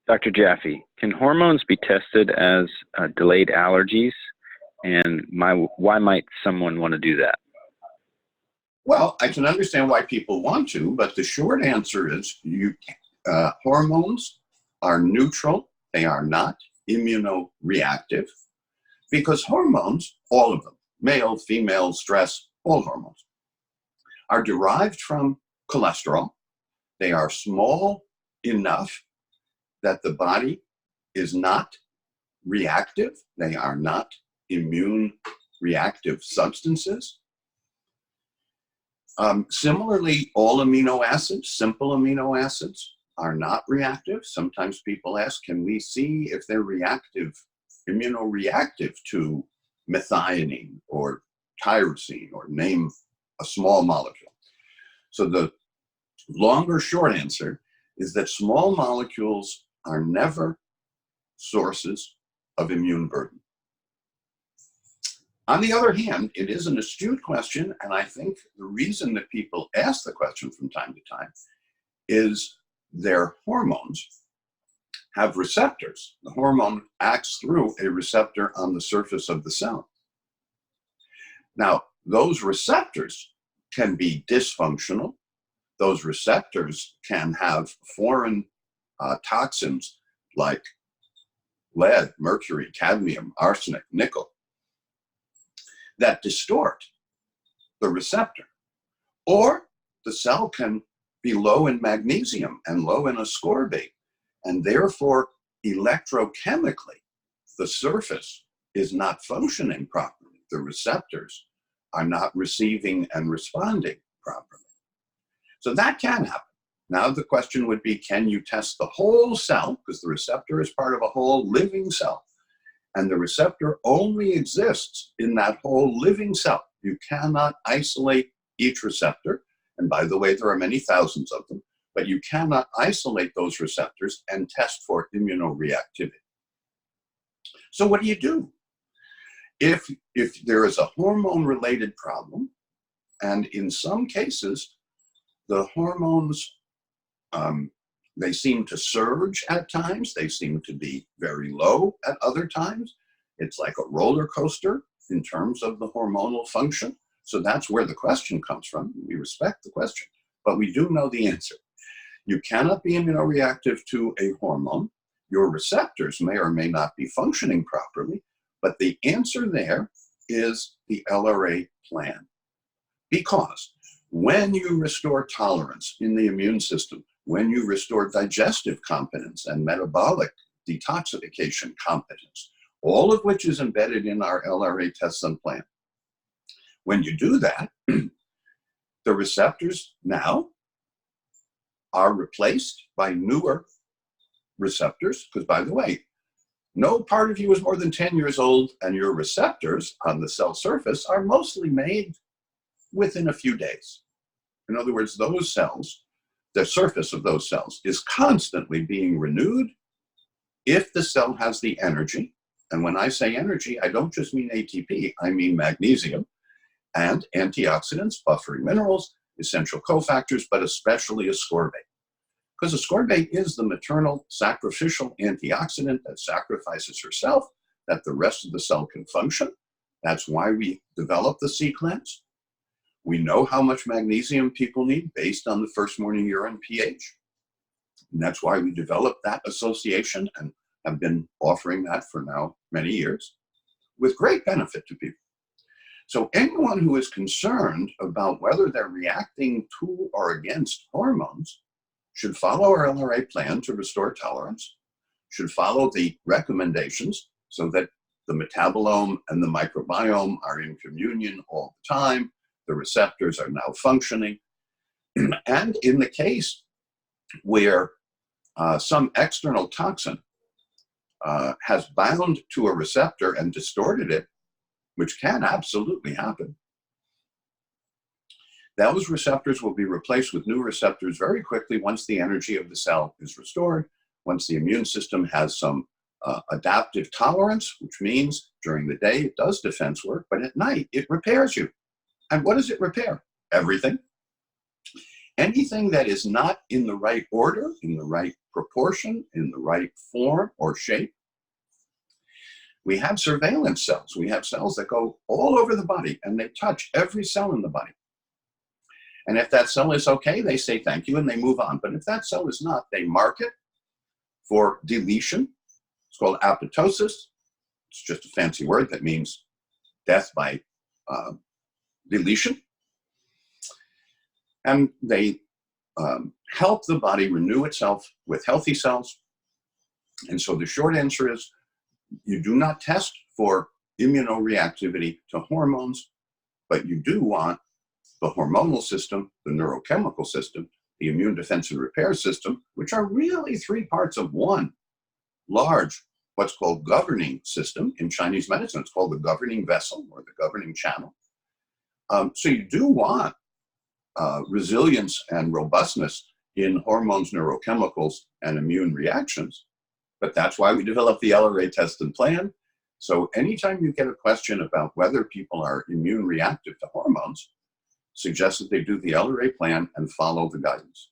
Dr. Jaffe, can hormones be tested as delayed allergies? And why might someone want to do that? Well, I can understand why people want to, but the short answer is hormones are neutral. They are not immunoreactive because hormones, all of them, male, female, stress, all hormones, are derived from cholesterol. They are small enough that the body is not reactive. They are not immune reactive substances. Similarly, all amino acids, simple amino acids, are not reactive. Sometimes people ask, can we see if they're reactive, immunoreactive to methionine or tyrosine, or name a small molecule? So the long or short answer is that small molecules are never sources of immune burden. On the other hand, it is an astute question, and I think the reason that people ask the question from time to time is their hormones have receptors. The hormone acts through a receptor on the surface of the cell. Now, those receptors can be dysfunctional. Those receptors can have foreign toxins like lead, mercury, cadmium, arsenic, nickel, that distort the receptor. Or the cell can be low in magnesium and low in ascorbate, and therefore electrochemically the surface is not functioning properly. The receptors are not receiving and responding properly. So that can happen. Now the question would be, can you test the whole cell? Because the receptor is part of a whole living cell. And the receptor only exists in that whole living cell. You cannot isolate each receptor. And by the way, there are many thousands of them, but you cannot isolate those receptors and test for immunoreactivity. So what do? If there is a hormone-related problem, and in some cases, the hormones, they seem to surge at times. They seem to be very low at other times. It's like a roller coaster in terms of the hormonal function. So that's where the question comes from. We respect the question, but we do know the answer. You cannot be immunoreactive to a hormone. Your receptors may or may not be functioning properly, but the answer there is the LRA plan. Because when you restore tolerance in the immune system, when you restore digestive competence and metabolic detoxification competence, all of which is embedded in our LRA tests and plan. When you do that, the receptors now are replaced by newer receptors, because by the way, no part of you is more than 10 years old, and your receptors on the cell surface are mostly made within a few days. In other words, those cells, the surface of those cells is constantly being renewed if the cell has the energy. And when I say energy, I don't just mean ATP, I mean magnesium and antioxidants, buffering minerals, essential cofactors, but especially ascorbate. Because ascorbate is the maternal sacrificial antioxidant that sacrifices herself, that the rest of the cell can function. That's why we develop the C-cleanse. We know how much magnesium people need based on the first morning urine pH. And that's why we developed that association and have been offering that for now many years with great benefit to people. So anyone who is concerned about whether they're reacting to or against hormones should follow our LRA plan to restore tolerance, should follow the recommendations so that the metabolome and the microbiome are in communion all the time, the receptors are now functioning. And in the case where some external toxin has bound to a receptor and distorted it, which can absolutely happen, those receptors will be replaced with new receptors very quickly once the energy of the cell is restored, once the immune system has some adaptive tolerance, which means during the day it does defense work, but at night it repairs you. And what does it repair? Everything. Anything that is not in the right order, in the right proportion, in the right form or shape. We have surveillance cells. We have cells that go all over the body and they touch every cell in the body. And if that cell is okay, they say thank you and they move on. But if that cell is not, they mark it for deletion. It's called apoptosis. It's just a fancy word that means death by deletion. And they help the body renew itself with healthy cells. And so the short answer is you do not test for immunoreactivity to hormones, but you do want the hormonal system, the neurochemical system, the immune defense and repair system, which are really three parts of one large, what's called governing system. In Chinese medicine, it's called the governing vessel or the governing channel. So you do want resilience and robustness in hormones, neurochemicals, and immune reactions. But that's why we developed the LRA test and plan. So anytime you get a question about whether people are immune reactive to hormones, suggest that they do the LRA plan and follow the guidance.